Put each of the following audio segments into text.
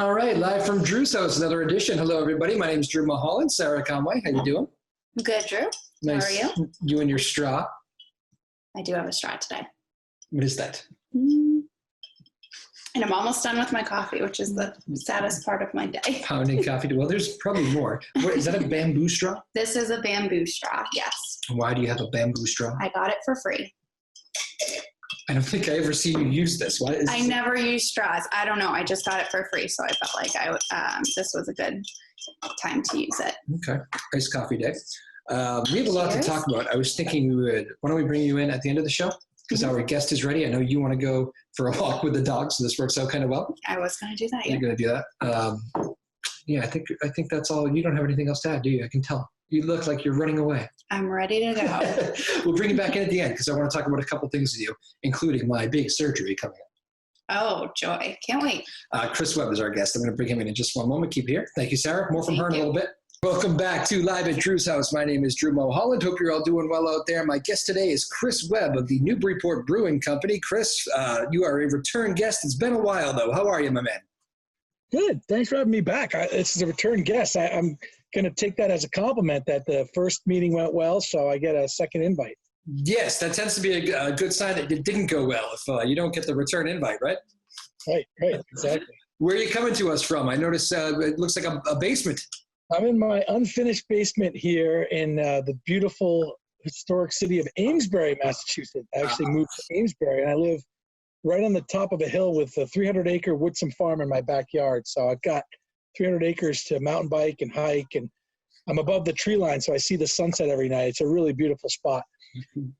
All right, live from Drew's house, another edition. Hello, everybody. My name is Drew Moholland. Sarah Conway, how you doing? Good, Drew. Nice. How are you? You and your straw. I do have a straw today. What is that? And I'm almost done with my coffee, which is the saddest part of my day. Pounding coffee. Well, there's probably more. What, is that a bamboo straw? This is a bamboo straw, yes. Why do you have a bamboo straw? I got it for free. I don't think I ever seen you use this. Why is I never use straws. I don't know. I just got it for free, so I felt like this was a good time to use it. Okay. Nice coffee day. We have a lot to talk about. I was thinking why don't we bring you in at the end of the show? Because our guest is ready. I know you want to go for a walk with the dog, so this works out kind of well. I was going to do that, yeah. You're going to do that? Yeah, I think that's all. You don't have anything else to add, do you? I can tell. You look like you're running away. I'm ready to go. We'll bring you back in at the end because I want to talk about a couple things with you, including my big surgery coming up. Oh, joy. Can't wait. Chris Webb is our guest. I'm going to bring him in just one moment. Keep here. Thank you, Sarah. More from her in a little bit. Welcome back to Live at Drew's House. My name is Drew Moholland. Hope you're all doing well out there. My guest today is Chris Webb of the Newburyport Brewing Company. Chris, you are a return guest. It's been a while, though. How are you, my man? Good. Thanks for having me back. This is a return guest. I'm going to take that as a compliment that the first meeting went well, so I get a second invite. Yes, that tends to be a good sign that it didn't go well if you don't get the return invite, right? Right, exactly. Where are you coming to us from? I notice it looks like a basement. I'm in my unfinished basement here in the beautiful historic city of Amesbury, Massachusetts. I actually moved to Amesbury, and I live right on the top of a hill with a 300-acre Woodsum farm in my backyard. So I've got 300 acres to mountain bike and hike, and I'm above the tree line, so I see the sunset every night. It's a really beautiful spot.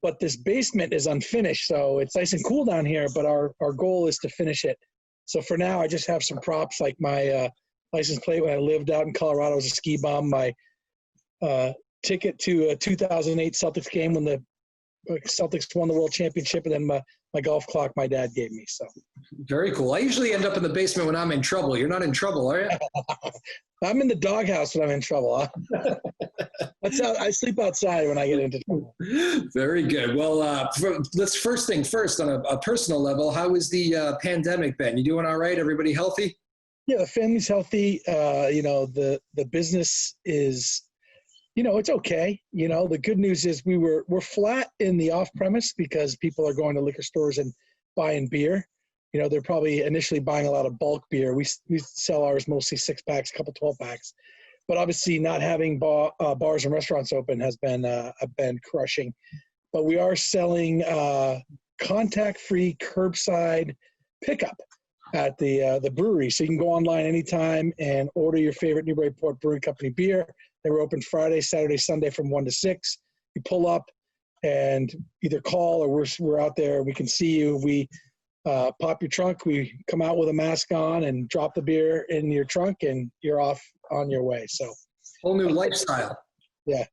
But this basement is unfinished, so it's nice and cool down here, but our goal is to finish it. So for now, I just have some props like my license plate when I lived out in Colorado as a ski bum, my ticket to a 2008 Celtics game when the Celtics won the world championship, and then my golf clock my dad gave me. So very cool. I usually end up in the basement when I'm in trouble. You're not in trouble, are you? I'm in the doghouse when I'm in trouble. Huh? I sleep outside when I get into trouble. Very good. Well, let's first thing first on a personal level. How has the pandemic been? You doing all right? Everybody healthy? Yeah, the family's healthy. The business is, it's okay. The good news is we're flat in the off-premise because people are going to liquor stores and buying beer. They're probably initially buying a lot of bulk beer. We sell ours mostly 6-packs, a couple 12-packs. But obviously not having bars and restaurants open has been crushing. But we are selling contact-free curbside pickup at the brewery. So you can go online anytime and order your favorite Newburyport Brewing Company beer. They were open Friday, Saturday, Sunday from 1 to 6. You pull up and either call or we're out there. We can see you. We pop your trunk. We come out with a mask on and drop the beer in your trunk, and you're off on your way. So whole new lifestyle. Yeah.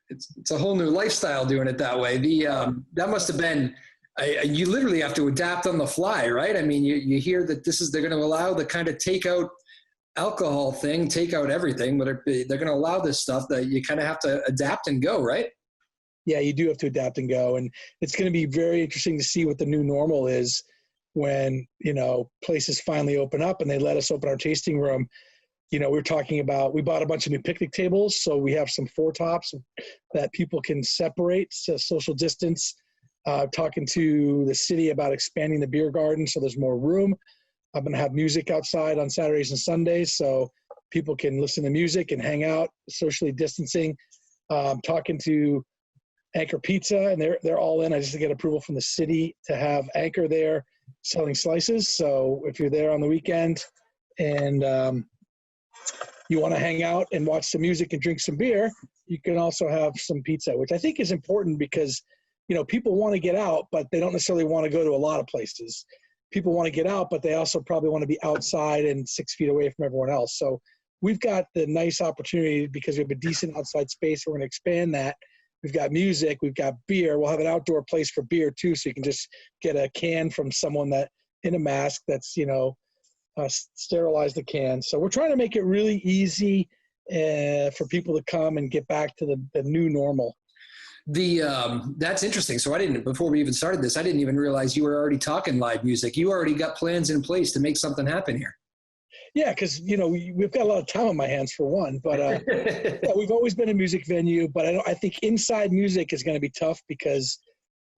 It's a whole new lifestyle doing it that way. That must have been, you literally have to adapt on the fly, right? I mean, you hear that they're going to allow the kind of takeout alcohol thing, take out everything, but they're going to allow this stuff that you kind of have to adapt and go, right? Yeah, you do have to adapt and go. And it's going to be very interesting to see what the new normal is when, places finally open up and they let us open our tasting room. We're talking about, we bought a bunch of new picnic tables. So we have some 4-tops that people can separate, so social distance, talking to the city about expanding the beer garden so there's more room. I'm going to have music outside on Saturdays and Sundays so people can listen to music and hang out, socially distancing. Talking to Anchor Pizza, and they're all in. I just get approval from the city to have Anchor there selling slices. So if you're there on the weekend and you want to hang out and watch some music and drink some beer, you can also have some pizza, which I think is important because, people want to get out, but they don't necessarily want to go to a lot of places. People want to get out, but they also probably want to be outside and 6 feet away from everyone else. So we've got the nice opportunity because we have a decent outside space. We're going to expand that. We've got music. We've got beer. We'll have an outdoor place for beer too, so you can just get a can from someone that in a mask that's, sterilize the can. So we're trying to make it really easy for people to come and get back to the new normal. That's interesting. So before we even started this, I didn't even realize you were already talking live music. You already got plans in place to make something happen here. Yeah, because we've got a lot of time on my hands for one, but yeah, we've always been a music venue. But I think inside music is going to be tough because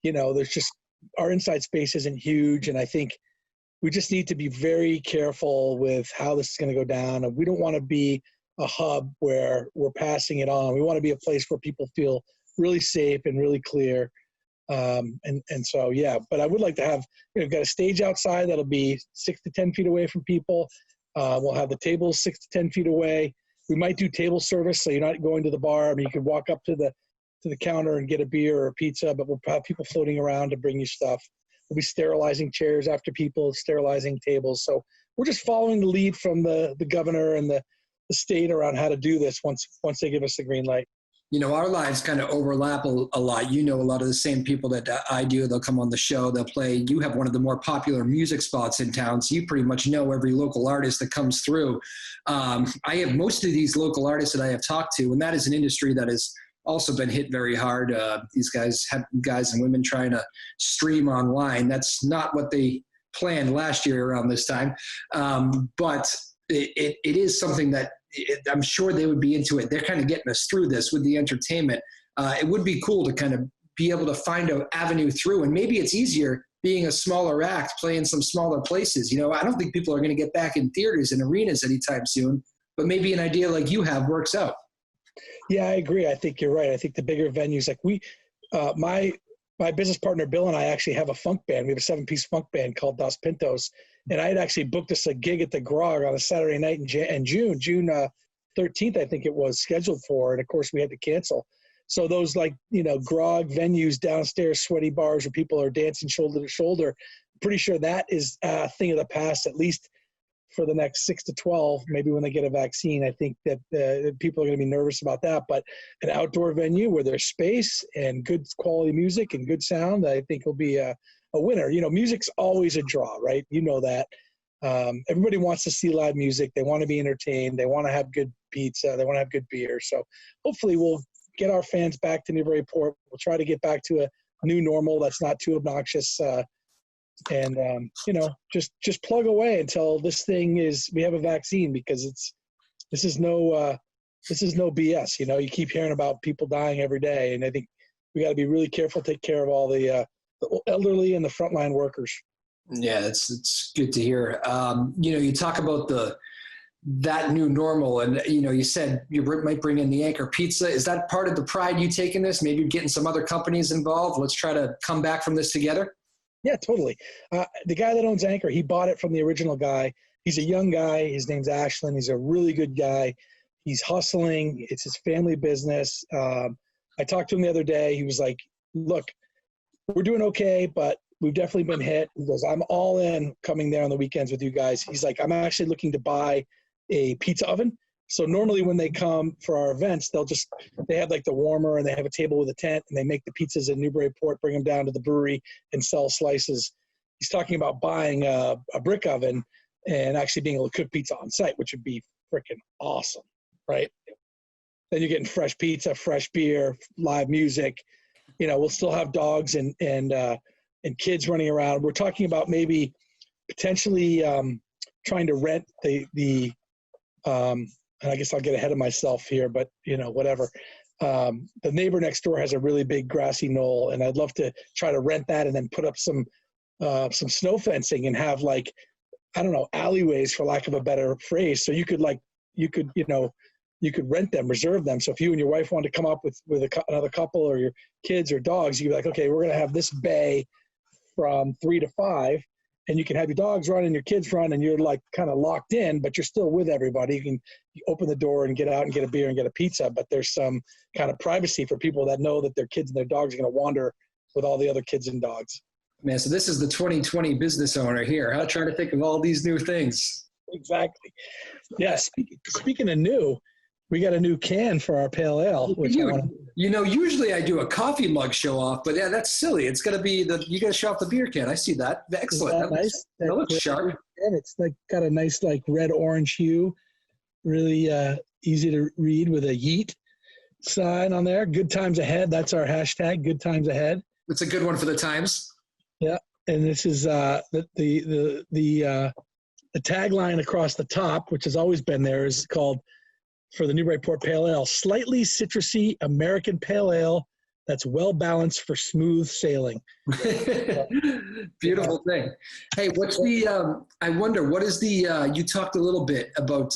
there's just our inside space isn't huge, and I think we just need to be very careful with how this is going to go down. And we don't want to be a hub where we're passing it on. We want to be a place where people feel really safe and really clear. And so, yeah, but I would like to have, we've got a stage outside that'll be 6 to 10 feet away from people. We'll have the tables 6 to 10 feet away. We might do table service, so you're not going to the bar. I mean, you can walk up to the counter and get a beer or a pizza, but we'll have people floating around to bring you stuff. We'll be sterilizing chairs after people, sterilizing tables. So we're just following the lead from the governor and the state around how to do this once they give us the green light. Our lives kind of overlap a lot. A lot of the same people that I do. They'll come on the show. They'll play. You have one of the more popular music spots in town, so you pretty much know every local artist that comes through. I have most of these local artists that I have talked to, and that is an industry that has also been hit very hard. These guys and women trying to stream online. That's not what they planned last year around this time. But it is something that I'm sure they would be into it. They're kind of getting us through this with the entertainment. It would be cool to kind of be able to find an avenue through, and maybe it's easier being a smaller act, playing some smaller places. I don't think people are going to get back in theaters and arenas anytime soon, but maybe an idea like you have works out. Yeah, I agree. I think you're right. I think the bigger venues, like my business partner, Bill, and I actually have a funk band. We have a 7-piece funk band called Dos Pintos. And I had actually booked us a gig at the Grog on a Saturday night in June 13th, I think it was scheduled for. And of course we had to cancel. So those Grog venues downstairs, sweaty bars where people are dancing shoulder to shoulder, I'm pretty sure that is a thing of the past, at least for the next 6 to 12, maybe when they get a vaccine. I think that people are going to be nervous about that. But an outdoor venue where there's space and good quality music and good sound, I think will be a winner. Music's always a draw, right? That. Everybody wants to see live music. They want to be entertained. They want to have good pizza. They want to have good beer. So hopefully we'll get our fans back to Newburyport. We'll try to get back to a new normal that's not too obnoxious. Just plug away until we have a vaccine, because this is no BS. You keep hearing about people dying every day, and I think we got to be really careful, take care of all the elderly and the frontline workers. Yeah, it's good to hear. You talk about that new normal, and you said you might bring in the Anchor Pizza. Is that part of the pride you take in this? Maybe getting some other companies involved. Let's try to come back from this together. Yeah, totally. The guy that owns Anchor, he bought it from the original guy. He's a young guy. His name's Ashland. He's a really good guy. He's hustling. It's his family business. I talked to him the other day. He was like, look, we're doing okay, but we've definitely been hit. He goes, I'm all in coming there on the weekends with you guys. He's like, I'm actually looking to buy a pizza oven. So normally when they come for our events, they have like the warmer, and they have a table with a tent, and they make the pizzas in Newburyport, bring them down to the brewery and sell slices. He's talking about buying a brick oven and actually being able to cook pizza on site, which would be freaking awesome, right? Then you're getting fresh pizza, fresh beer, live music. We'll still have dogs and kids running around. We're talking about maybe potentially trying to rent the and I guess I'll get ahead of myself here, but whatever. The neighbor next door has a really big grassy knoll, and I'd love to try to rent that and then put up some snow fencing and have alleyways, for lack of a better phrase. So you could rent them, reserve them. So if you and your wife want to come up with another couple, or your kids or dogs, you'd be like, okay, we're going to have this bay from 3 to 5. And you can have your dogs run and your kids run, and you're like kind of locked in, but you're still with everybody. You open the door and get out and get a beer and get a pizza, but there's some kind of privacy for people that know that their kids and their dogs are going to wander with all the other kids and dogs. Man, so this is the 2020 business owner here, huh? Trying to think of all these new things. Exactly. Yeah. Speaking of new, we got a new can for our pale ale. Usually I do a coffee mug show off, but yeah, that's silly. It's got to be you got to show off the beer can. I see that. Excellent. That nice? That looks sharp. And it's got a nice red orange hue. Really easy to read with a yeet sign on there. Good times ahead. That's our hashtag. Good times ahead. It's a good one for the times. Yeah, and this is the the tagline across the top, which has always been there, is called, for the Newburyport Pale Ale, slightly citrusy American Pale Ale that's well balanced for smooth sailing. Beautiful thing. Hey, what's the, I wonder, what is the, you talked a little bit about,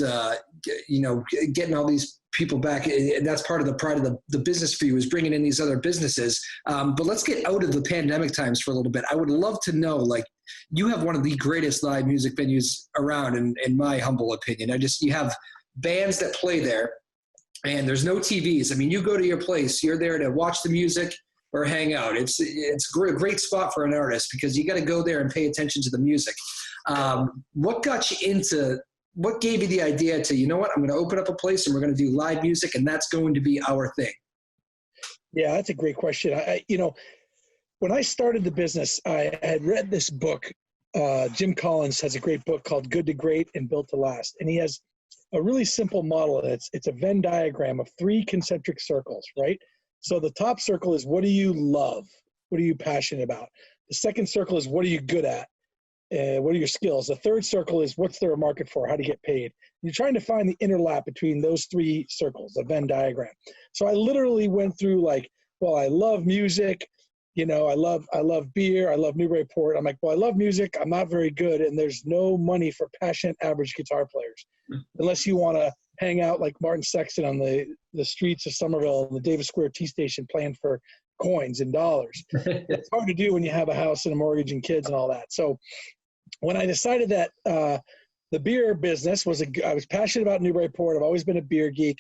getting all these people back. And that's part of the pride of the business for you, is bringing in these other businesses. But let's get out of the pandemic times for a little bit. I would love to know, like, you have one of the greatest live music venues around, in my humble opinion. You have bands that play there, and there's no TVs. I mean, you go to your place, you're there to watch the music or hang out. It's a great spot for an artist, because you got to go there and pay attention to the music. What gave you the idea to, you know what, I'm going to open up a place and we're going to do live music, and that's going to be our thing? Yeah, that's a great question. When I started the business, I had read this book. Jim Collins has a great book called Good to Great and Built to Last. And he has a really simple model. It's a Venn diagram of 3 concentric circles, right? So the top circle is, what do you love? What are you passionate about? The second circle is, what are you good at? What are your skills? The third circle is, what's there a market for? How to get paid? You're trying to find the interlap between those 3 circles, a Venn diagram. So I literally went through, like, well, I love music. I love beer. I love Newburyport. I'm like, well, I love music. I'm not very good. And there's no money for passionate average guitar players, unless you want to hang out like Martin Sexton on the streets of Somerville and the Davis Square T station playing for coins and dollars. It's hard to do when you have a house and a mortgage and kids and all that. So when I decided that the beer business I was passionate about Newburyport. I've always been a beer geek.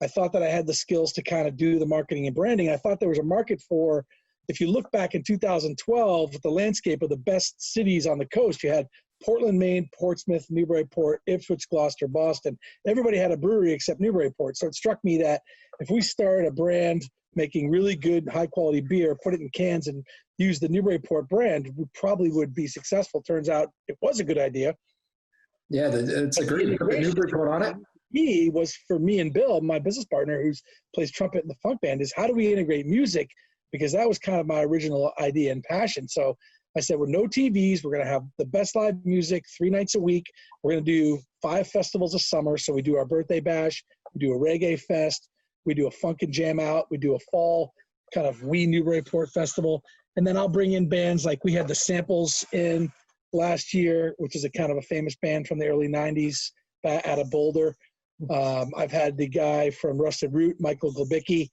I thought that I had the skills to kind of do the marketing and branding. I thought there was a market for, if you look back in 2012, the landscape of the best cities on the coast, you had Portland, Maine, Portsmouth, Newburyport, Ipswich, Gloucester, Boston. Everybody had a brewery except Newburyport. So it struck me that if we started a brand making really good, high-quality beer, put it in cans, and use the Newburyport brand, we probably would be successful. Turns out it was a good idea. Yeah, it's a great Newburyport on it. Was for me and Bill, my business partner, who plays trumpet in the funk band, is how do we integrate music? Because that was kind of my original idea and passion. So I said, with no TVs, we're going to have the best live music 3 nights a week. We're going to do 5 festivals a summer. So we do our birthday bash, we do a reggae fest, we do a funk and jam out, we do a fall kind of Newburyport festival. And then I'll bring in bands, like we had the Samples in last year, which is a kind of a famous band from the early 90s out of Boulder. I've had the guy from Rusted Root, Michael Glebicki,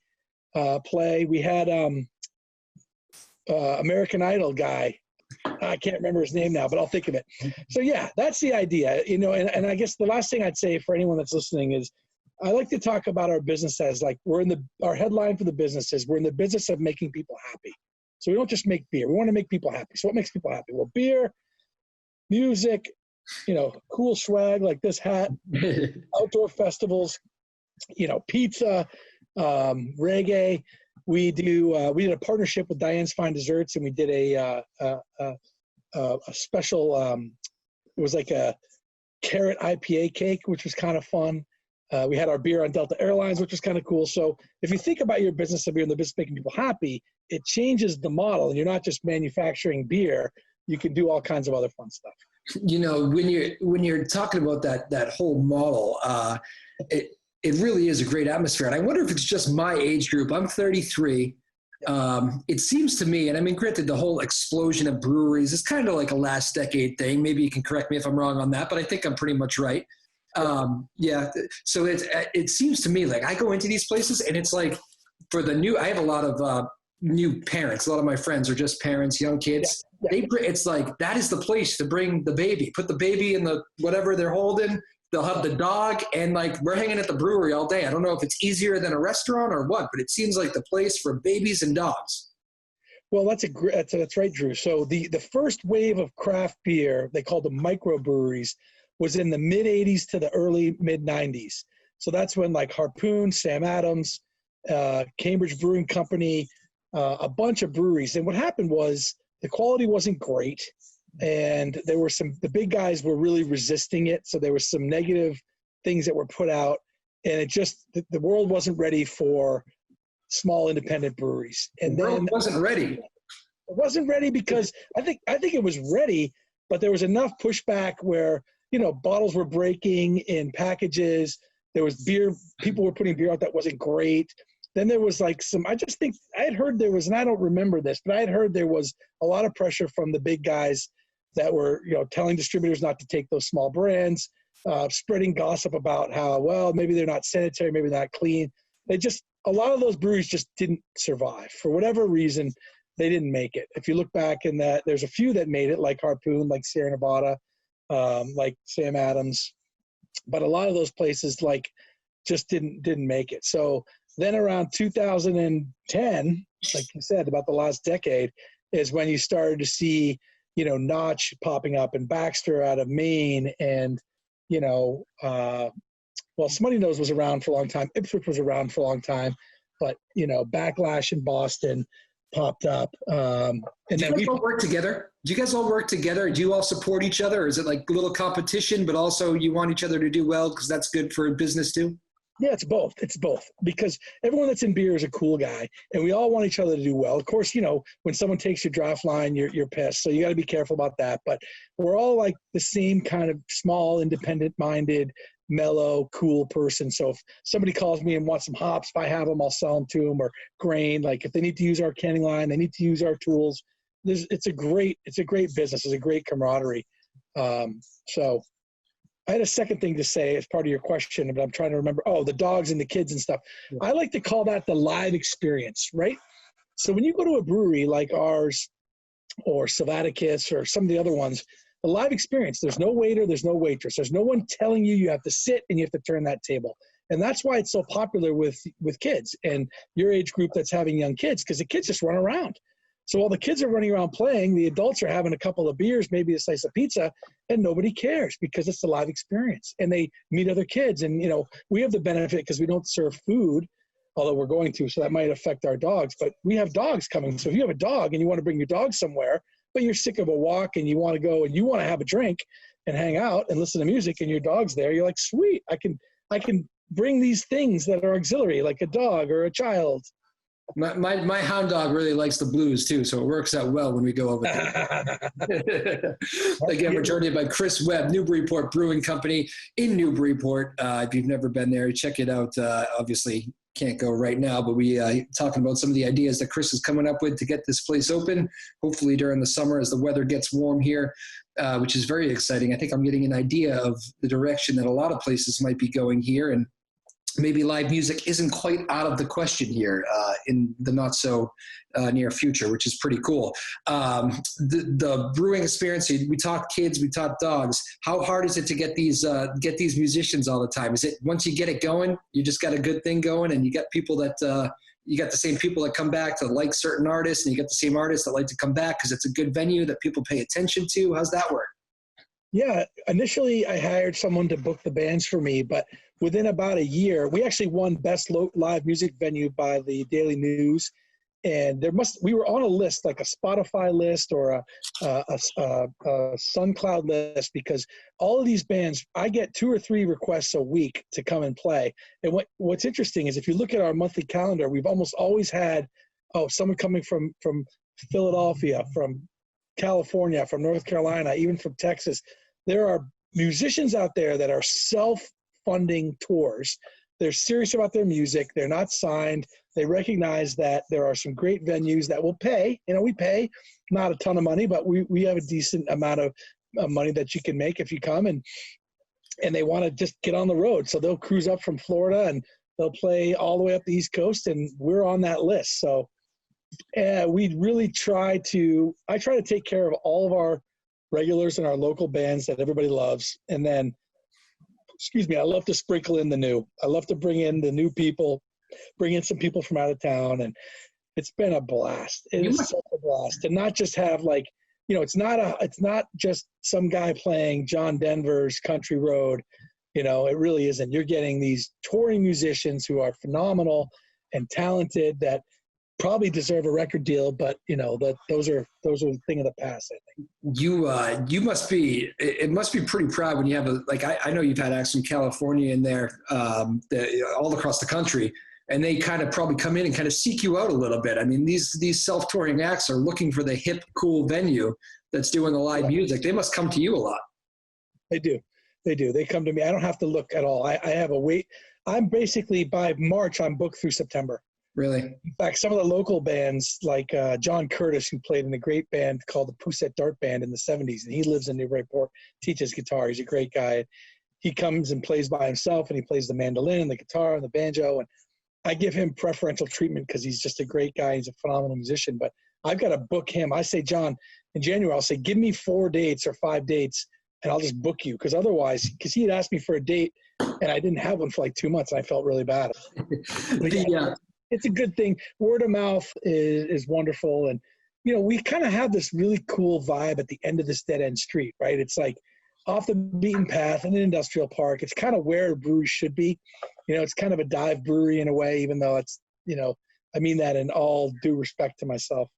play. We had American Idol guy. I can't remember his name now, but I'll think of it. So yeah, that's the idea, and I guess the last thing I'd say for anyone that's listening is, I like to talk about our business as, like, our headline for the business is, we're in the business of making people happy. So we don't just make beer. We want to make people happy. So what makes people happy? Well, beer, music, cool swag like this hat, outdoor festivals, pizza, reggae. We did a partnership with Diane's Fine Desserts, and we did a special. It was like a carrot IPA cake, which was kind of fun. We had our beer on Delta Airlines, which was kind of cool. So if you think about your business, if you're in the business of making people happy, it changes the model, and you're not just manufacturing beer. You can do all kinds of other fun stuff. When you're talking about that whole model, it really is a great atmosphere. And I wonder if it's just my age group. I'm 33. It seems to me, and I mean, granted, the whole explosion of breweries is kind of like a last decade thing. Maybe you can correct me if I'm wrong on that, but I think I'm pretty much right. Yeah. So it seems to me like I go into these places, and it's like, I have a lot of new parents. A lot of my friends are just parents, young kids. Yeah. It's like, that is the place to bring the baby. Put the baby in the whatever they're holding. They'll have the dog, and like, we're hanging at the brewery all day. I don't know if it's easier than a restaurant or what, but it seems like the place for babies and dogs. Well, that's right, Drew. So the first wave of craft beer, they called them microbreweries, was in the mid 80s to the early mid 90s. So that's when, like, Harpoon, Sam Adams, Cambridge Brewing Company, a bunch of breweries. And what happened was the quality wasn't great. And there were the big guys were really resisting it. So there was some negative things that were put out, and the world wasn't ready for small independent breweries. And the world wasn't ready. It wasn't ready because I think it was ready, but there was enough pushback where, bottles were breaking in packages. There was beer. People were putting beer out that wasn't great. Then there was like I just think I had heard there was, and I don't remember this, but I had heard there was a lot of pressure from the big guys that were, telling distributors not to take those small brands, spreading gossip about how, well, maybe they're not sanitary, maybe they're not clean. A lot of those breweries just didn't survive. For whatever reason, they didn't make it. If you look back in that, there's a few that made it, like Harpoon, like Sierra Nevada, like Sam Adams. But a lot of those places just didn't make it. So then around 2010, like you said, about the last decade, is when you started to see, Notch popping up and Baxter out of Maine, and, Smutty Nose was around for a long time. Ipswich was around for a long time, but, Backlash in Boston popped up. And do you guys all work together? Do you guys all work together? Do you all support each other? Or is it like a little competition, but also you want each other to do well because that's good for business too? Yeah, it's both. It's both, because everyone that's in beer is a cool guy, and we all want each other to do well. Of course, when someone takes your draft line, you're pissed, so you got to be careful about that. But we're all like the same kind of small, independent-minded, mellow, cool person. So if somebody calls me and wants some hops, if I have them, I'll sell them to them, or grain. Like if they need to use our canning line, they need to use our tools. It's a great business. It's a great camaraderie. So I had a second thing to say as part of your question, but I'm trying to remember. Oh, the dogs and the kids and stuff. Yeah. I like to call that the live experience, right? So when you go to a brewery like ours or Savaticus or some of the other ones, the live experience, there's no waiter, there's no waitress. There's no one telling you have to sit and you have to turn that table. And that's why it's so popular with kids and your age group that's having young kids, because the kids just run around. So while the kids are running around playing, the adults are having a couple of beers, maybe a slice of pizza, and nobody cares because it's a live experience. And they meet other kids. And, we have the benefit because we don't serve food, although we're going to, so that might affect our dogs. But we have dogs coming. So if you have a dog and you want to bring your dog somewhere, but you're sick of a walk and you want to go and you want to have a drink and hang out and listen to music and your dog's there, you're like, sweet, I can bring these things that are auxiliary, like a dog or a child. My hound dog really likes the blues too, so it works out well when we go over there. Again, we're joined by Chris Webb, Newburyport Brewing Company in Newburyport. If you've never been there, check it out. Obviously, can't go right now, but we talking about some of the ideas that Chris is coming up with to get this place open, hopefully during the summer as the weather gets warm here, which is very exciting. I think I'm getting an idea of the direction that a lot of places might be going here, and maybe live music isn't quite out of the question here in the not so near future, which is pretty cool. The brewing experience, we taught kids, we taught dogs. How hard is it to get these musicians all the time? Is it once you get it going, you just got a good thing going, and you got people that you got the same people that come back to like certain artists, and you get the same artists that like to come back because it's a good venue that people pay attention to? How's that work? Yeah, initially I hired someone to book the bands for me, but within about a year, we actually won Best Live Music Venue by the Daily News. And we were on a list, like a Spotify list or a SoundCloud list, because all of these bands, I get 2 or 3 requests a week to come and play. And what's interesting is if you look at our monthly calendar, we've almost always had, someone coming from Philadelphia, from California, from North Carolina, even from Texas. There are musicians out there that are self-funding tours. They're serious about their music. They're not signed. They recognize that there are some great venues that will pay. We pay not a ton of money, but we have a decent amount of money that you can make if you come, and they want to just get on the road. So they'll cruise up from Florida and they'll play all the way up the East Coast, and we're on that list. So we really I try to take care of all of our regulars and our local bands that everybody loves. And then, I love to sprinkle in the new. I love to bring in the new people, bring in some people from out of town. And it's been a blast. It is such a blast. And not just have it's not just some guy playing John Denver's Country Road. It really isn't. You're getting these touring musicians who are phenomenal and talented that probably deserve a record deal, but those are a thing of the past, I think. You must be, it must be pretty proud when you have I know you've had acts from California in there, all across the country, and they kind of probably come in and kind of seek you out a little bit. I mean, these self-touring acts are looking for the hip, cool venue that's doing the live music. They must come to you a lot. They do. They do. They come to me. I don't have to look at all. I have a wait. I'm basically, by March, I'm booked through September. Really? In fact, some of the local bands, like John Curtis, who played in a great band called the Poussette Dart Band in the 70s, and he lives in Newburyport, teaches guitar. He's a great guy. He comes and plays by himself, and he plays the mandolin and the guitar and the banjo. And I give him preferential treatment because he's just a great guy. He's a phenomenal musician. But I've got to book him. I say, John, in January, I'll say, give me 4 dates or 5 dates, and I'll just book you. Because otherwise, because he had asked me for a date, and I didn't have one for like 2 months, and I felt really bad. It's a good thing. Word of mouth is wonderful. And, we kind of have this really cool vibe at the end of this dead-end street, right? It's like off the beaten path in an industrial park. It's kind of where a brewery should be. It's kind of a dive brewery in a way, even though it's, I mean that in all due respect to myself.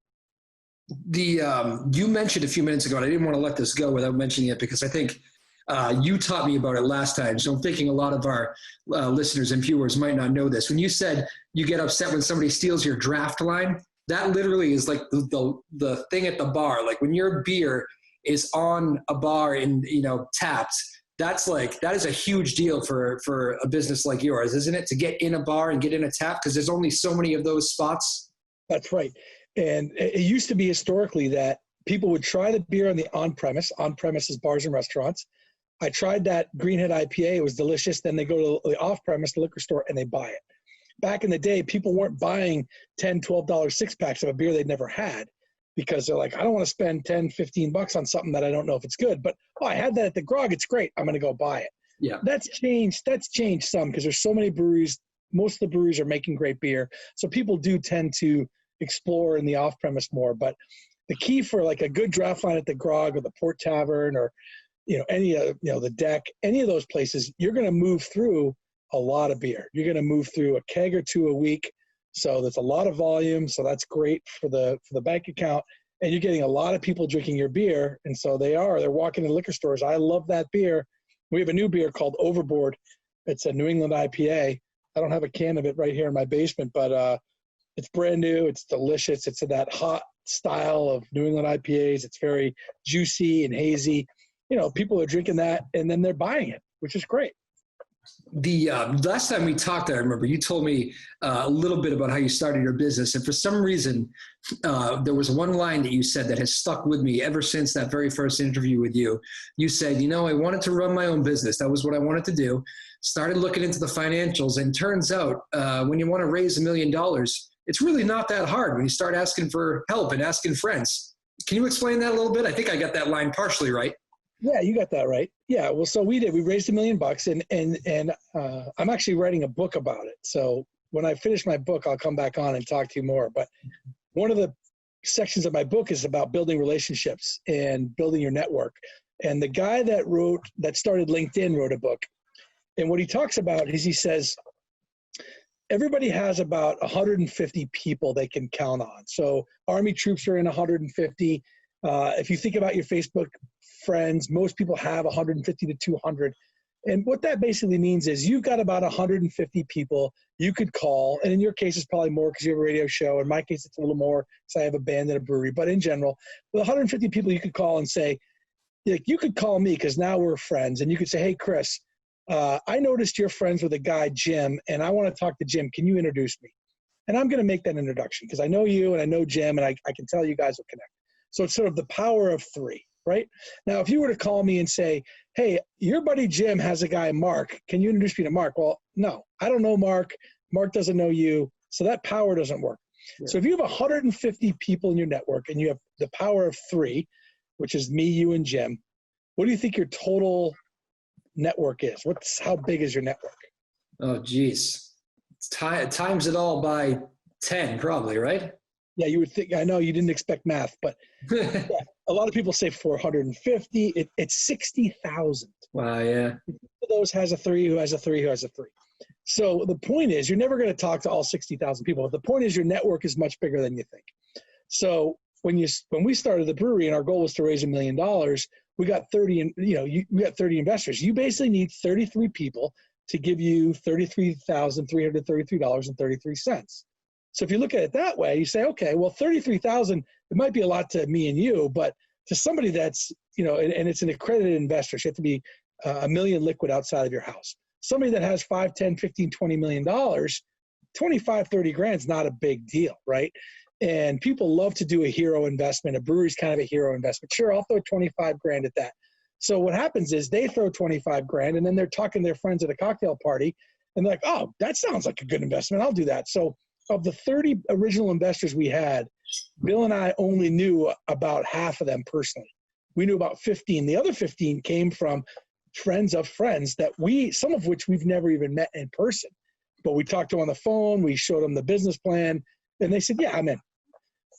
You mentioned a few minutes ago, and I didn't want to let this go without mentioning it because I think you taught me about it last time. So I'm thinking a lot of our listeners and viewers might not know this. When you said you get upset when somebody steals your draft line, that literally is like the thing at the bar. Like when your beer is on a bar and, tapped, that is a huge deal for a business like yours, isn't it? To get in a bar and get in a tap because there's only so many of those spots. That's right. And it used to be historically that people would try the beer on the on-premise is bars and restaurants. I tried that Greenhead IPA. It was delicious. Then they go to the off-premise, the liquor store, and they buy it. Back in the day, people weren't buying $10, $12 six-packs of a beer they'd never had because they're like, I don't want to spend $10, $15 on something that I don't know if it's good. But, I had that at the Grog. It's great. I'm going to go buy it. Yeah. That's changed some because there's so many breweries. Most of the breweries are making great beer. So people do tend to explore in the off-premise more. But the key for like a good draft line at the Grog or the Port Tavern or any the Deck, any of those places, you're going to move through a lot of beer. You're going to move through a keg or two a week. So there's a lot of volume. So that's great for the bank account. And you're getting a lot of people drinking your beer. And so they're walking to liquor stores. I love that beer. We have a new beer called Overboard. It's a New England IPA. I don't have a can of it right here in my basement, but it's brand new. It's delicious. It's in that hot style of New England IPAs. It's very juicy and hazy. People are drinking that and then they're buying it, which is great. The last time we talked, I remember you told me a little bit about how you started your business. And for some reason, there was one line that you said that has stuck with me ever since that very first interview with you. You said, I wanted to run my own business. That was what I wanted to do. Started looking into the financials. And turns out when you want to raise $1 million, it's really not that hard when you start asking for help and asking friends. Can you explain that a little bit? I think I got that line partially right. Yeah, you got that right. Yeah, well, so we raised $1 million, and I'm actually writing a book about it. So when I finish my book, I'll come back on and talk to you more. But one of the sections of my book is about building relationships and building your network. And the guy that started LinkedIn wrote a book. And what he talks about is he says, everybody has about 150 people they can count on. So Army troops are in 150. If you think about your Facebook friends, most people have 150 to 200. And what that basically means is you've got about 150 people you could call. And in your case, it's probably more because you have a radio show. In my case, it's a little more because I have a band and a brewery. But in general, with 150 people you could call and say, you could call me because now we're friends. And you could say, hey, Chris, I noticed you're friends with a guy, Jim, and I want to talk to Jim. Can you introduce me? And I'm going to make that introduction because I know you and I know Jim, and I can tell you guys will connect. So it's sort of the power of three, right? Now, if you were to call me and say, hey, your buddy Jim has a guy, Mark. Can you introduce me to Mark? Well, no, I don't know Mark. Mark doesn't know you. So that power doesn't work. Yeah. So if you have 150 people in your network and you have the power of three, which is me, you, and Jim, what do you think your total network is? How big is your network? Oh, geez. Times it all by 10 probably, right? Yeah, you would think. I know you didn't expect math, but yeah, a lot of people say 450. It's 60,000. Wow, yeah. Each of those has a three, who has a three, who has a three. So the point is, you're never going to talk to all 60,000 people. But the point is, your network is much bigger than you think. So when we started the brewery and our goal was to raise $1 million, we got 30. We got 30 investors. You basically need 33 people to give you $33,333.33. So if you look at it that way, you say, okay, well, 33,000, it might be a lot to me and you, but to somebody that's, and it's an accredited investor, so you have to be $1 million liquid outside of your house. Somebody that has 5, 10, 15, $20 million, 25, 30 grand is not a big deal, right? And people love to do a hero investment. A brewery's kind of a hero investment. Sure, I'll throw 25 grand at that. So what happens is they throw 25 grand and then they're talking to their friends at a cocktail party and they're like, oh, that sounds like a good investment. I'll do that. So of the 30 original investors we had, Bill and I only knew about half of them personally. We knew about 15. The other 15 came from friends of friends that some of which we've never even met in person, but we talked to on the phone. We showed them the business plan and they said, yeah, I'm in.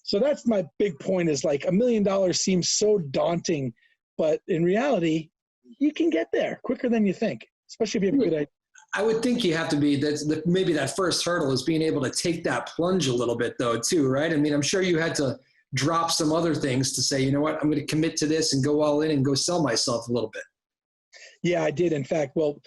So that's my big point, is like $1 million seems so daunting, but in reality, you can get there quicker than you think, especially if you have a good idea. I would think you have to be, maybe that first hurdle is being able to take that plunge a little bit though too, right? I mean, I'm sure you had to drop some other things to say, you know what, I'm going to commit to this and go all in and go sell myself a little bit. Yeah, I did. In fact, well,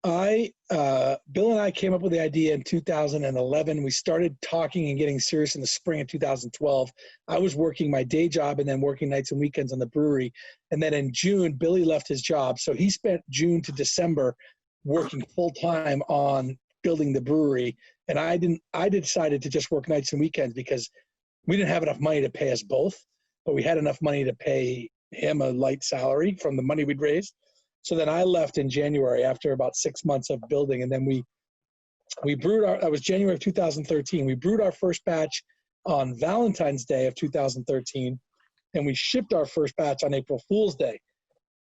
Bill and I came up with the idea in 2011. We started talking and getting serious in the spring of 2012. I was working my day job and then working nights and weekends on the brewery. And then in June, Billy left his job. So he spent June to December working full time on building the brewery. And I decided to just work nights and weekends because we didn't have enough money to pay us both, but we had enough money to pay him a light salary from the money we'd raised. So then I left in January after about 6 months of building. And then we brewed that was January of 2013. We brewed our first batch on Valentine's Day of 2013. And we shipped our first batch on April Fool's Day,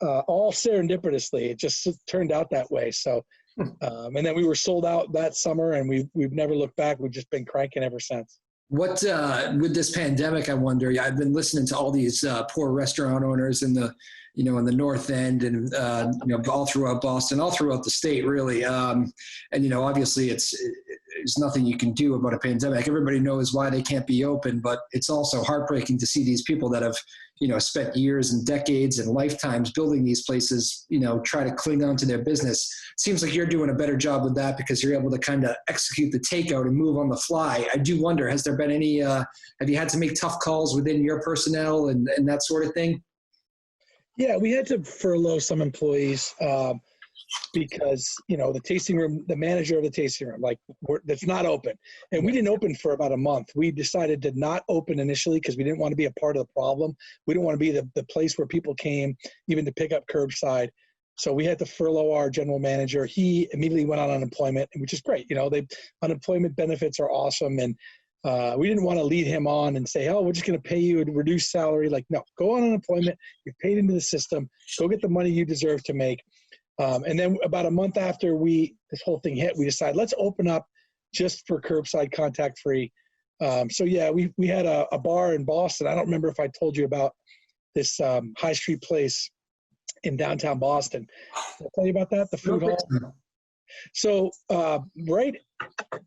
all serendipitously. It just turned out that way. So, and then we were sold out that summer and we've never looked back. We've just been cranking ever since. What, with this pandemic, I wonder, I've been listening to all these poor restaurant owners in the North End and, all throughout Boston, all throughout the state, really. And, obviously there's nothing you can do about a pandemic. Everybody knows why they can't be open, but it's also heartbreaking to see these people that have, spent years and decades and lifetimes building these places, try to cling on to their business. It seems like you're doing a better job with that because you're able to kind of execute the takeout and move on the fly. I do wonder, has there been any, have you had to make tough calls within your personnel and that sort of thing? Yeah, we had to furlough some employees because, the tasting room, the manager of the tasting room, that's not open. And we didn't open for about a month. We decided to not open initially because we didn't want to be a part of the problem. We didn't want to be the place where people came even to pick up curbside. So we had to furlough our general manager. He immediately went on unemployment, which is great. Unemployment benefits are awesome. And we didn't want to lead him on and say, oh, we're just going to pay you a reduced salary. No, go on unemployment. You're paid into the system. Go get the money you deserve to make. And then about a month after this whole thing hit, we decided let's open up just for curbside, contact free. So yeah, we had a bar in Boston. I don't remember if I told you about this high street place in downtown Boston. Did I tell you about that? The food hall. So right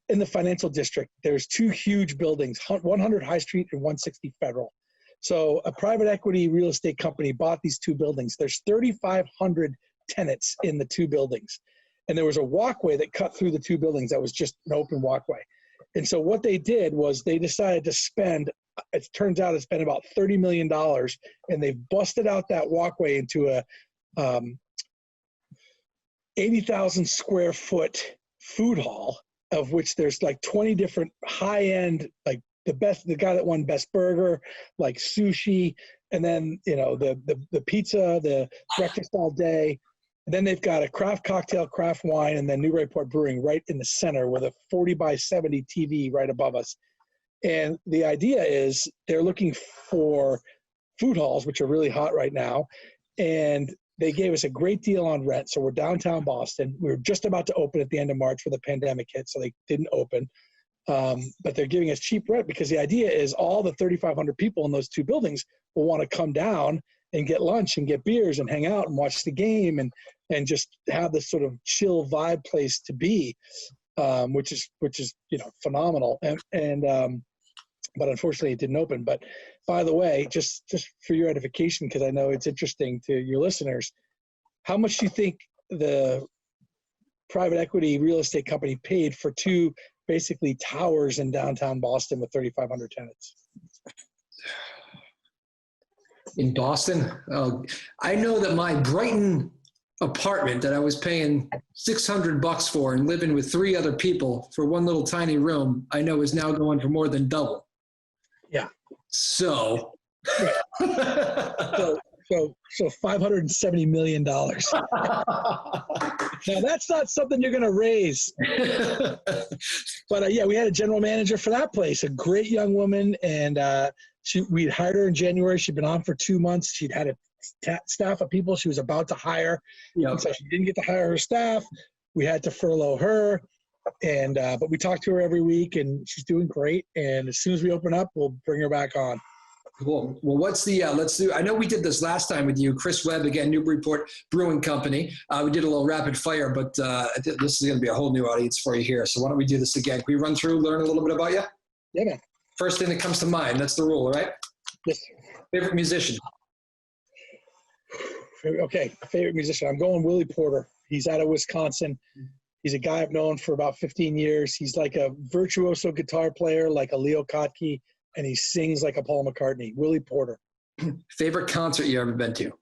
in the financial district, there's two huge buildings, 100 High Street and 160 Federal. So a private equity real estate company bought these two buildings. There's 3,500 tenants in the two buildings. And there was a walkway that cut through the two buildings that was just an open walkway. And so what they did was they decided to spend, it turns out it's been about $30 million, and they've busted out that walkway into a 80,000 square foot food hall, of which there's 20 different high-end, the guy that won Best Burger, sushi, and then, the pizza, the breakfast all day. And then they've got a craft cocktail, craft wine, and then New Report Brewing right in the center with a 40 by 70 TV right above us. And the idea is they're looking for food halls, which are really hot right now. And they gave us a great deal on rent. So we're downtown Boston. We were just about to open at the end of March where the pandemic hit, so they didn't open. But they're giving us cheap rent because the idea is all the 3,500 people in those two buildings will want to come down and get lunch and get beers and hang out and watch the game and just have this sort of chill vibe place to be, which is phenomenal. But unfortunately it didn't open. But by the way, just for your edification, because I know it's interesting to your listeners, how much do you think the private equity real estate company paid for two basically towers in downtown Boston with 3,500 tenants? In Boston? I know that my Brighton apartment that I was paying $600 for and living with 3 other people for one little tiny room, I know is now going for more than double. Yeah. So, so $570 million. Now that's not something you're going to raise. But yeah, we had a general manager for that place, a great young woman, and we'd hired her in January. She'd been on for 2 months. She'd had a staff of people she was about to hire. Yep. So she didn't get to hire her staff. We had to furlough her, and but we talk to her every week, and she's doing great. And as soon as we open up, we'll bring her back on. Cool. Well, what's the, let's do, I know we did this last time with you, Chris Webb, again, Newburyport Brewing Company. We did a little rapid fire, but this is going to be a whole new audience for you here. So why don't we do this again? Can we run through, learn a little bit about you? Yeah, man. First thing that comes to mind, that's the rule, all right? Yes. Favorite musician? Okay, favorite musician. I'm going Willie Porter. He's out of Wisconsin. He's a guy I've known for about 15 years. He's like a virtuoso guitar player, like a Leo Kottke, and he sings like a Paul McCartney. Willie Porter. Favorite concert you ever been to?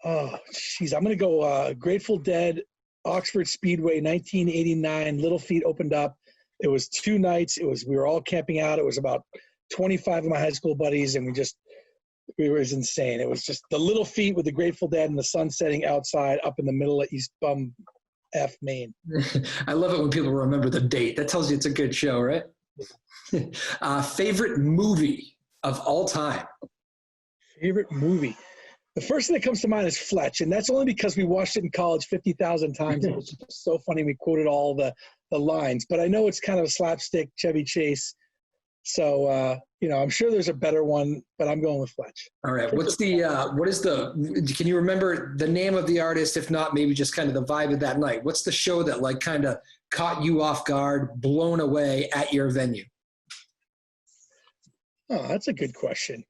Oh, jeez. I'm going to go Grateful Dead, Oxford Speedway, 1989. Little Feat opened up. It was 2 nights. We were all camping out. It was about 25 of my high school buddies, and it was insane. It was just the Little Feat with the Grateful Dead and the sun setting outside up in the middle of East Bum F, Maine. I love it when people remember the date. That tells you it's a good show, right? Favorite movie of all time? Favorite movie? The first thing that comes to mind is Fletch, and that's only because we watched it in college 50,000 times. It was just so funny. We quoted all the lines, but I know it's kind of a slapstick Chevy Chase. So, I'm sure there's a better one, but I'm going with Fletch. All right. Can you remember the name of the artist? If not, maybe just kind of the vibe of that night. What's the show that like kind of caught you off guard, blown away at your venue? Oh, that's a good question.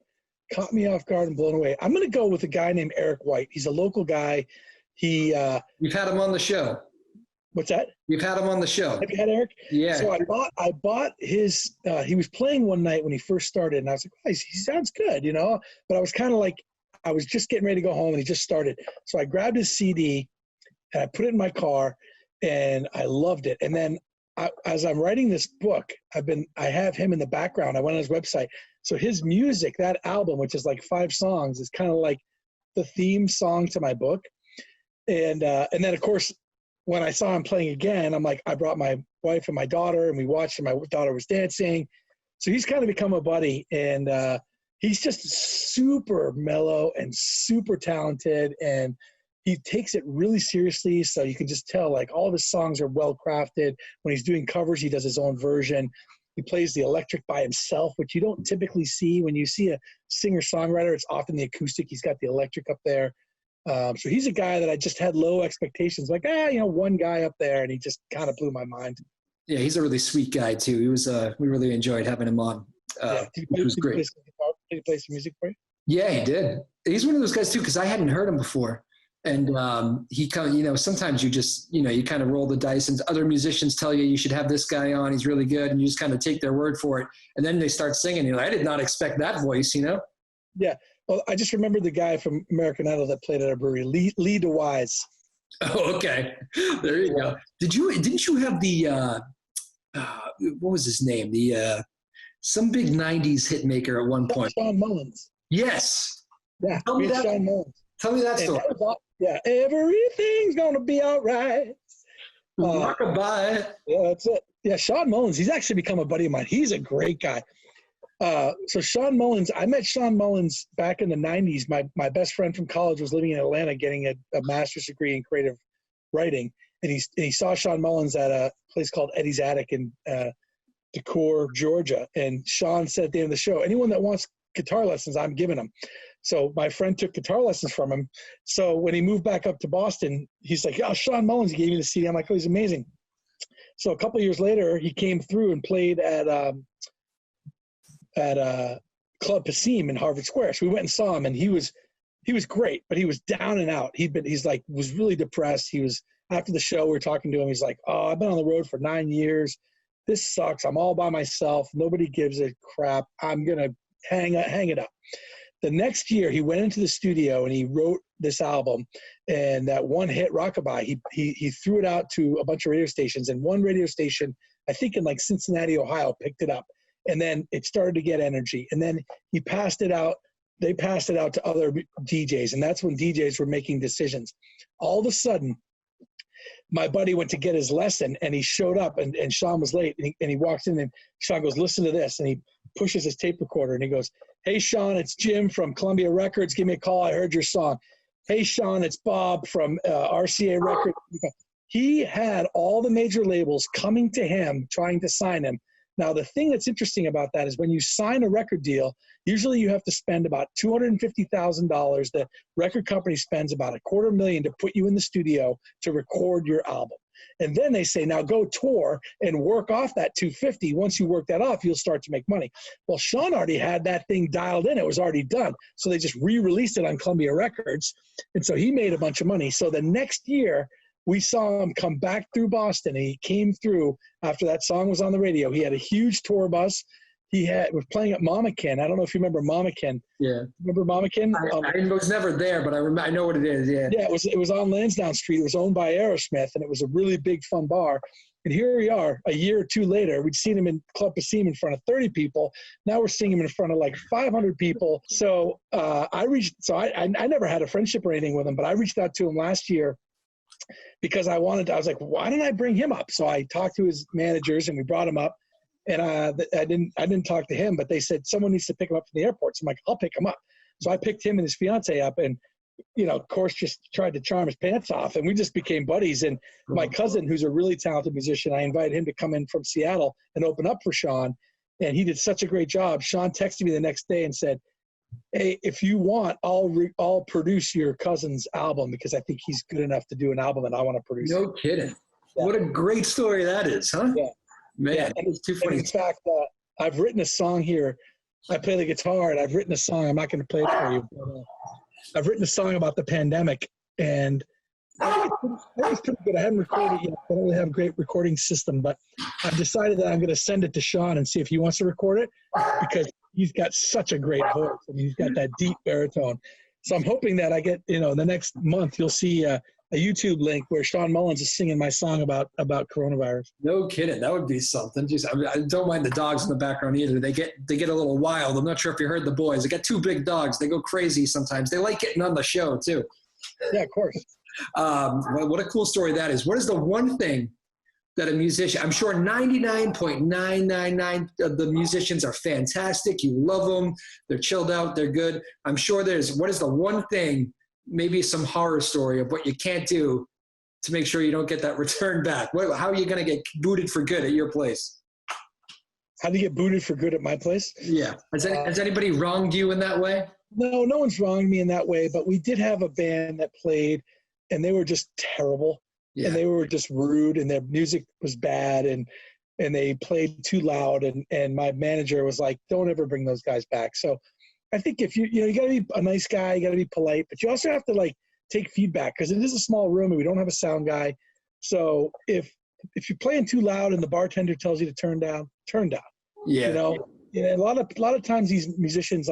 Caught me off guard and blown away. I'm going to go with a guy named Eric White. He's a local guy. We've had him on the show. What's that? We've had him on the show. Have you had Eric? Yeah. So I bought his, he was playing one night when he first started, and I was like, oh, he sounds good, But I was kind of like, I was just getting ready to go home, and he just started. So I grabbed his CD, and I put it in my car, and I loved it. And then as I'm writing this book, I have him in the background. I went on his website. So his music, that album, which is like 5 songs, is kind of like the theme song to my book. And then, of course, when I saw him playing again, I'm like, I brought my wife and my daughter, and we watched, and my daughter was dancing. So he's kind of become a buddy, and he's just super mellow and super talented, and he takes it really seriously. So you can just tell, like, all of his songs are well crafted. When he's doing covers, he does his own version. He plays the electric by himself, which you don't typically see. When you see a singer-songwriter, it's often the acoustic. He's got the electric up there. So he's a guy that I just had low expectations, like, one guy up there, and he just kind of blew my mind. Yeah, he's a really sweet guy too. He was, we really enjoyed having him on. He was great. Did he play some music for you? Yeah, he did. He's one of those guys too, because I hadn't heard him before. And he kind of, sometimes you just, you kind of roll the dice, and other musicians tell you should have this guy on. He's really good. And you just kind of take their word for it. And then they start singing. You're like, I did not expect that voice, Yeah. Well, I just remember the guy from American Idol that played at our brewery, Lee DeWise. Oh, okay. There you go. Didn't you have the, what was his name? The, some big 90s hit maker at one point. Sean Mullins. Yes. Yeah. Tell me that. Sean Mullins. Tell me that story. Yeah. Everything's going to be all right. Rockabye. Yeah, that's it. Yeah. Sean Mullins. He's actually become a buddy of mine. He's a great guy. So Sean Mullins, I met Sean Mullins back in the 90s. My best friend from college was living in Atlanta getting a master's degree in creative writing. And he saw Sean Mullins at a place called Eddie's Attic in Decorah, Georgia. And Sean said at the end of the show, anyone that wants guitar lessons, I'm giving them. So my friend took guitar lessons from him. So when he moved back up to Boston, he's like, oh, Sean Mullins, he gave me the CD. I'm like, oh, he's amazing. So a couple of years later, he came through and played at Club Passim in Harvard Square. So we went and saw him, and he was great, but he was down and out. Was really depressed. He was, after the show, we were talking to him. He's like, oh, I've been on the road for 9 years. This sucks. I'm all by myself. Nobody gives a crap. I'm going to hang it up. The next year, he went into the studio and he wrote this album, and that one hit, Rockabye, he threw it out to a bunch of radio stations, and one radio station, I think in like Cincinnati, Ohio, picked it up. And then it started to get energy. And then he passed it out. They passed it out to other DJs, and that's when DJs were making decisions. All of a sudden, my buddy went to get his lesson, and he showed up, and Sean was late, and he walks in, and Sean goes, listen to this, and he pushes his tape recorder, and he goes, hey, Sean, it's Jim from Columbia Records. Give me a call. I heard your song. Hey, Sean, it's Bob from RCA Records. He had all the major labels coming to him, trying to sign him. Now, the thing that's interesting about that is when you sign a record deal, usually you have to spend about $250,000. The record company spends about $250,000 to put you in the studio to record your album. And then they say, now go tour and work off that $250,000. Once you work that off, you'll start to make money. Well, Sean already had that thing dialed in. It was already done. So they just re-released it on Columbia Records. And so he made a bunch of money. So the next year, we saw him come back through Boston. He came through after that song was on the radio. He had a huge tour bus. He was playing at Mamakin. I don't know if you remember Mamakin. Yeah. Remember Mamakin? I was never there, but I know what it is. Yeah. Yeah, it was on Lansdowne Street. It was owned by Aerosmith, and it was a really big, fun bar. And here we are, a year or two later. We'd seen him in Club Passim in front of 30 people. Now we're seeing him in front of like 500 people. So I never had a friendship or anything with him, but I reached out to him last year because I was like, why didn't I bring him up? So I talked to his managers, and we brought him up. And I didn't talk to him, but they said someone needs to pick him up from the airport. So I'm like, I'll pick him up. So I picked him and his fiance up, and of course, just tried to charm his pants off, and we just became buddies. And my cousin, who's a really talented musician, I invited him to come in from Seattle and open up for Sean, and he did such a great job. Sean texted me the next day and said, hey, if you want, I'll produce your cousin's album because I think he's good enough to do an album, and I want to produce it. No kidding. Yeah. What a great story that is, huh? Yeah. Man, yeah. it's too funny. In fact, I've written a song here. I play the guitar, and I've written a song. I'm not going to play it for you, but I've written a song about the pandemic, and I think it's pretty good. I haven't recorded it yet. I don't really have a great recording system, but I've decided that I'm going to send it to Sean and see if he wants to record it because he's got such a great voice, and he's got that deep baritone. So I'm hoping that I get, the next month you'll see a YouTube link where Sean Mullins is singing my song about coronavirus. No kidding. That would be something. Just, I don't mind the dogs in the background either. They get a little wild. I'm not sure if you heard the boys. They got two big dogs. They go crazy sometimes. They like getting on the show too. Yeah, of course. What a cool story that is. What is the one thing that a musician, I'm sure 99.999 of the musicians are fantastic. You love them. They're chilled out. They're good. I'm sure what is the one thing, maybe some horror story of what you can't do to make sure you don't get that return back? How are you going to get booted for good at your place? How do you get booted for good at my place? Yeah. Has anybody wronged you in that way? No one's wronged me in that way, but we did have a band that played, and they were just terrible. Yeah. And they were just rude, and their music was bad, and they played too loud, and my manager was like, don't ever bring those guys back. So I think if you got to be a nice guy, you got to be polite, but you also have to take feedback because it is a small room and we don't have a sound guy. So if you're playing too loud and the bartender tells you to turn down, turn down. Yeah. A lot of times these musicians,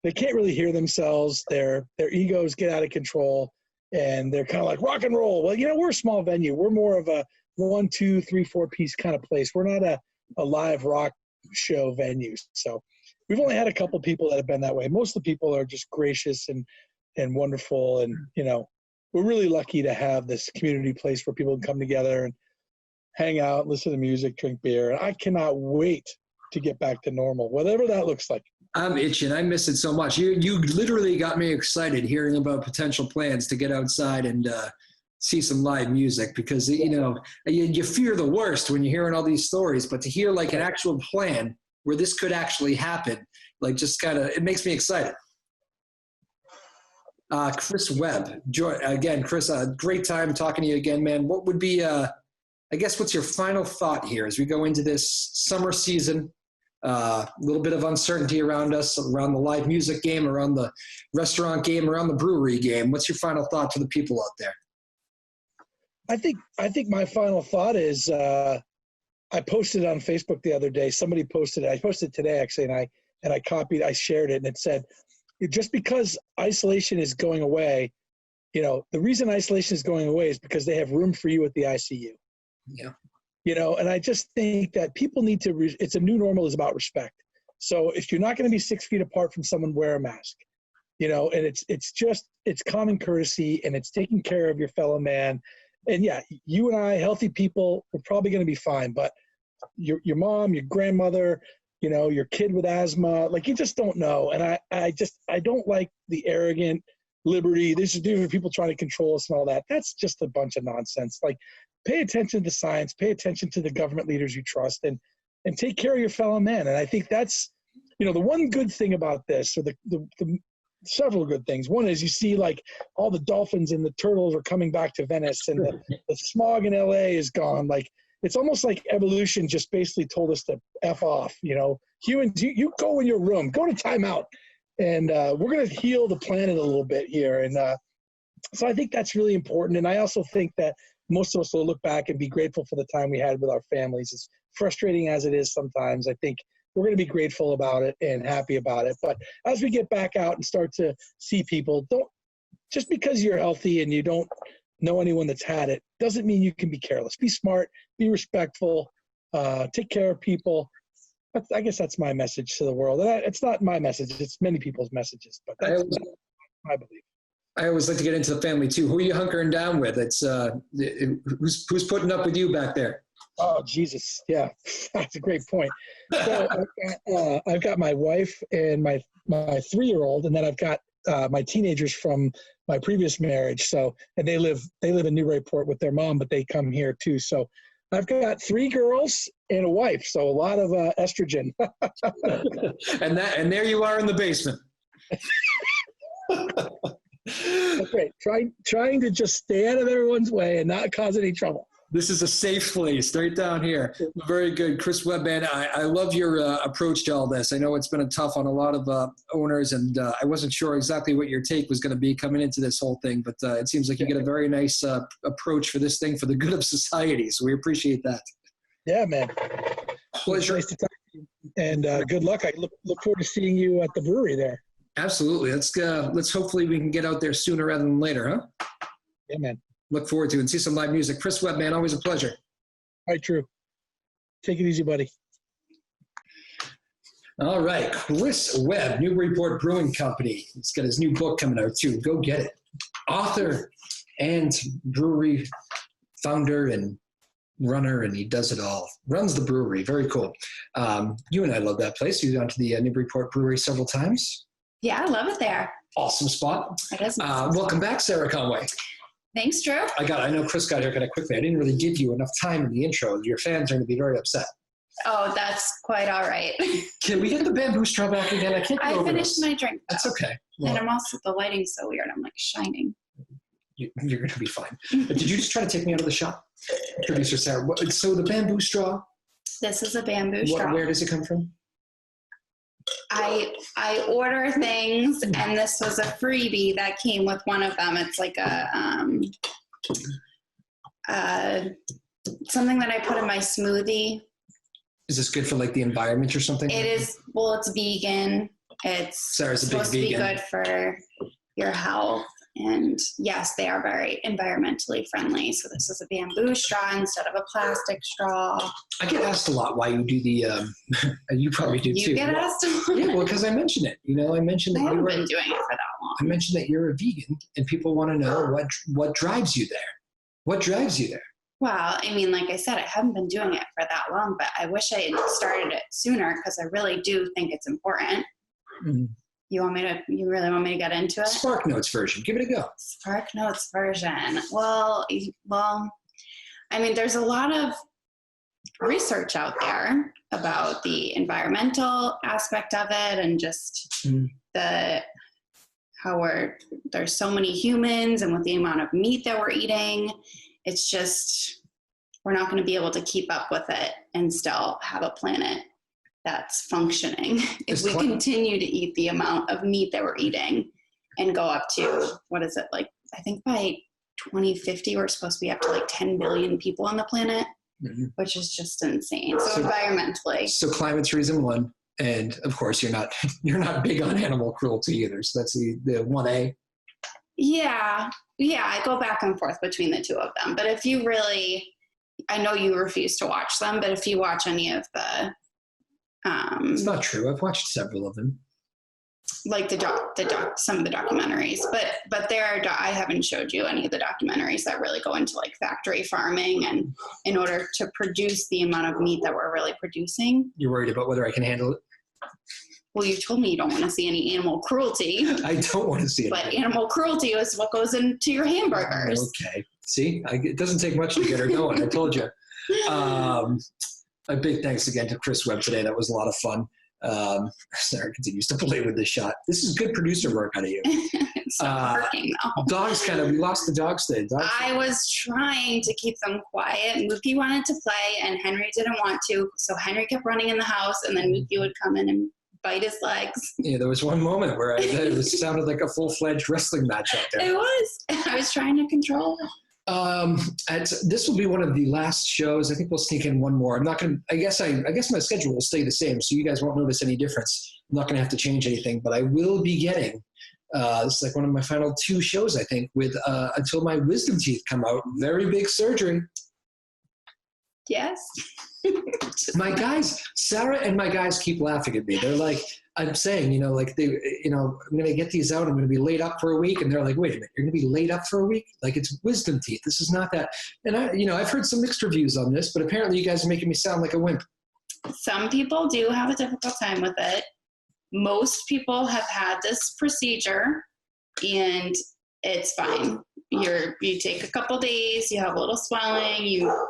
they can't really hear themselves. Their egos get out of control, and they're kind of like rock and roll. Well, we're a small venue. We're more of a 1, 2, 3, 4 piece kind of place. We're not a live rock show venue. So we've only had a couple people that have been that way. Most of the people are just gracious and wonderful. And, we're really lucky to have this community place where people can come together and hang out, listen to music, drink beer. And I cannot wait to get back to normal, whatever that looks like. I'm itching. I miss it so much. You literally got me excited hearing about potential plans to get outside and see some live music because, you fear the worst when you're hearing all these stories, but to hear an actual plan where this could actually happen, it makes me excited. Chris Webb, again, Chris, great time talking to you again, man. What would be, what's your final thought here as we go into this summer season? A little bit of uncertainty around us, around the live music game, around the restaurant game, around the brewery game. What's your final thought to the people out there? I think my final thought is I posted on Facebook the other day. Somebody posted it. I posted it today actually, and I shared it, and it said, just because isolation is going away, the reason isolation is going away is because they have room for you at the ICU. Yeah. And I just think that people need to, it's a new normal is about respect. So if you're not going to be 6 feet apart from someone, wear a mask, and it's common courtesy, and it's taking care of your fellow man. And yeah, you and I, healthy people, we're probably going to be fine, but your mom, your grandmother, your kid with asthma, like, you just don't know. And I don't like the arrogant liberty. These are people trying to control us and all that. That's just a bunch of nonsense. Like, pay attention to science, pay attention to the government leaders you trust, and take care of your fellow man. And I think that's, the one good thing about this, or the several good things. One is you see, like, all the dolphins and the turtles are coming back to Venice, and the smog in LA is gone. Like, it's almost like evolution just basically told us to F off. Humans, you go in your room, go to timeout, and we're going to heal the planet a little bit here. And so I think that's really important. And I also think that most of us will look back and be grateful for the time we had with our families. As frustrating as it is sometimes, I think we're going to be grateful about it and happy about it. But as we get back out and start to see people, just because you're healthy and you don't know anyone that's had it, doesn't mean you can be careless. Be smart, be respectful, take care of people. I guess that's my message to the world. And it's not my message, it's many people's messages, but that's my belief. I always like to get into the family too. Who are you hunkering down with? It's who's putting up with you back there? Oh, Jesus. Yeah, that's a great point. So I've got my wife and my 3-year-old, and then I've got my teenagers from my previous marriage. So, and they live in Newburyport with their mom, but they come here too. So I've got 3 girls and a wife. So a lot of estrogen. and there you are in the basement. That's great. Trying to just stay out of everyone's way and not cause any trouble. This is a safe place right down here. Very good. Chris Webb, man, I love your approach to all this. I know it's been tough on a lot of owners, and I wasn't sure exactly what your take was going to be coming into this whole thing, but it seems like you get a very nice approach for this thing for the good of society, so we appreciate that. Yeah, man. Pleasure. Nice to talk to you, and good luck. I look forward to seeing you at the brewery there. Absolutely. Let's hopefully we can get out there sooner rather than later, huh? Yeah, man. Look forward to it and see some live music. Chris Webb, man, always a pleasure. All right, Drew. Take it easy, buddy. All right, Chris Webb, Newburyport Brewing Company. He's got his new book coming out too. Go get it. Author and brewery founder and runner, and he does it all. Runs the brewery. Very cool. You and I love that place. You've gone to the Newburyport Brewery several times. Yeah, I love it there. Awesome spot. It is. Welcome back, Sarah Conway. Thanks, Drew. I know Chris got here kind of quickly. I didn't really give you enough time in the intro. Your fans are going to be very upset. Oh, that's quite all right. Can we get the bamboo straw back again? I can't. I finished my drink. That's okay. Well, and I'm also, the lighting's so weird. I'm like shining. You're going to be fine. Did you just try to take me out of the shop? Producer Sarah. So the bamboo straw? This is a bamboo straw. Where does it come from? I order things, and this was a freebie that came with one of them. It's like something that I put in my smoothie. Is this good for like the environment or something? It is. Well, it's vegan. It's Sarah's a big supposed to be vegan. good for your health. And yes, they are very environmentally friendly. So this is a bamboo straw instead of a plastic straw. I get asked a lot why you do the, you probably do too. You get asked a lot? Yeah, well, because I mentioned it. I mentioned that I haven't been doing it for that long. I mentioned that you're a vegan, and people want to know what drives you there. What drives you there? Well, I mean, like I said, I haven't been doing it for that long, but I wish I had started it sooner because I really do think it's important. Mm-hmm. You really want me to get into it? Spark Notes version. Give it a go. Spark Notes version. Well, I mean, there's a lot of research out there about the environmental aspect of it and just there's so many humans, and with the amount of meat that we're eating, it's just, we're not going to be able to keep up with it and still have a planet that's functioning if we continue to eat the amount of meat that we're eating and go up to, what is it, like, I think by 2050 we're supposed to be up to like 10 billion people on the planet, which is just insane. So environmentally. So climate's reason one. And of course, you're not big on animal cruelty either. So that's the 1A. Yeah, I go back and forth between the two of them. But if you really, I know you refuse to watch them, but if you watch any of the, it's not true. I've watched several of them. Like some of the documentaries, but I haven't showed you any of the documentaries that really go into like factory farming, and in order to produce the amount of meat that we're really producing. You're worried about whether I can handle it? Well, you told me you don't want to see any animal cruelty. I don't want to see it. But animal cruelty is what goes into your hamburgers. Okay. See, it doesn't take much to get her going. I told you. A big thanks again to Chris Webb today. That was a lot of fun. Sarah continues to play with the shot. This is good producer work out of you. It's not working though. Dogs we lost the dogs today. I was trying to keep them quiet. Mookie wanted to play and Henry didn't want to. So Henry kept running in the house, and then Mookie would come in and bite his legs. Yeah, there was one moment where it sounded like a full-fledged wrestling match out there. It was. I was trying to control it. This will be one of the last shows. I think we'll sneak in one more. I'm not going to, I guess my schedule will stay the same, so you guys won't notice any difference. I'm not going to have to change anything, but I will be getting, this is like one of my final 2 shows, I think, with, until my wisdom teeth come out. Very big surgery. Yes. My guys, Sarah and my guys keep laughing at me. They're like, I'm saying, I'm going to get these out. I'm going to be laid up for a week. And they're like, wait a minute, you're going to be laid up for a week? Like, it's wisdom teeth. This is not that. And I've heard some mixed reviews on this, but apparently you guys are making me sound like a wimp. Some people do have a difficult time with it. Most people have had this procedure and it's fine. You take a couple days, you have a little swelling, you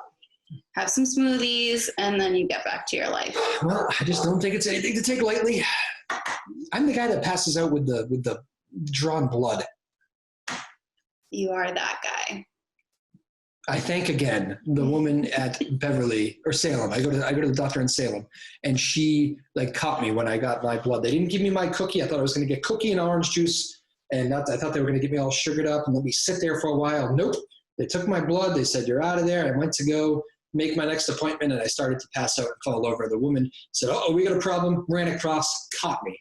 have some smoothies, and then you get back to your life. Well, I just don't think it's anything to take lightly. I'm the guy that passes out with the drawn blood. You are that guy. I thank again the woman at Beverly or Salem. I go to the doctor in Salem, and she caught me when I got my blood. They didn't give me my cookie. I thought I was going to get cookie and orange juice, and I thought they were going to get me all sugared up and let me sit there for a while. Nope. They took my blood. They said, you're out of there. I went to go make my next appointment, and I started to pass out and fall over. The woman said, oh, we got a problem, ran across, caught me.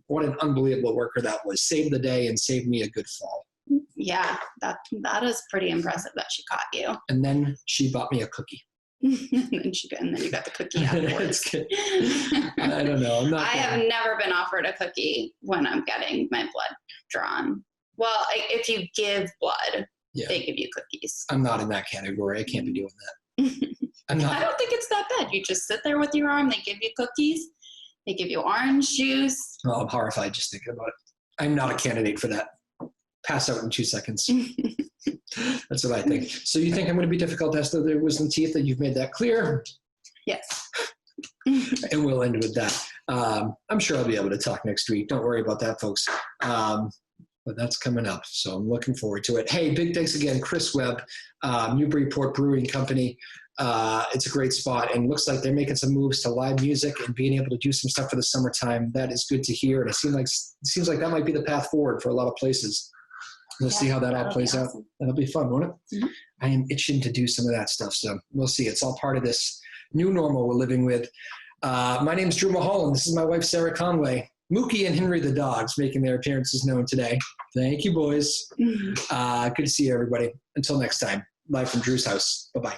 What an unbelievable worker that was. Saved the day and saved me a good fall. Yeah, that is pretty impressive that she caught you. And then she bought me a cookie. and then you got the cookie afterwards. I don't know. I have never been offered a cookie when I'm getting my blood drawn. Well, if you give blood, they give you cookies. I'm not in that category. I can't be doing that. I don't think it's that bad. You just sit there with your arm. They give you cookies. They give you orange juice. Oh, I'm horrified just thinking about it. I'm not a candidate for that. Pass out in 2 seconds. That's what I think. So you think I'm going to be difficult to test the wisdom teeth, that you've made that clear? Yes. And we'll end with that. I'm sure I'll be able to talk next week. Don't worry about that, folks. But that's coming up, so I'm looking forward to it. Hey, big thanks again, Chris Webb, Newburyport Brewing Company. It's a great spot, and looks like they're making some moves to live music and being able to do some stuff for the summertime. That is good to hear, and it seems like that might be the path forward for a lot of places. We'll see how that all plays out. That'll be fun, won't it? Mm-hmm. I am itching to do some of that stuff, so we'll see. It's all part of this new normal we're living with. My name's Drew Moholland. This is my wife, Sarah Conway. Mookie and Henry the dogs making their appearances known today. Thank you, boys. Good to see you, everybody. Until next time, live from Drew's house. Bye-bye.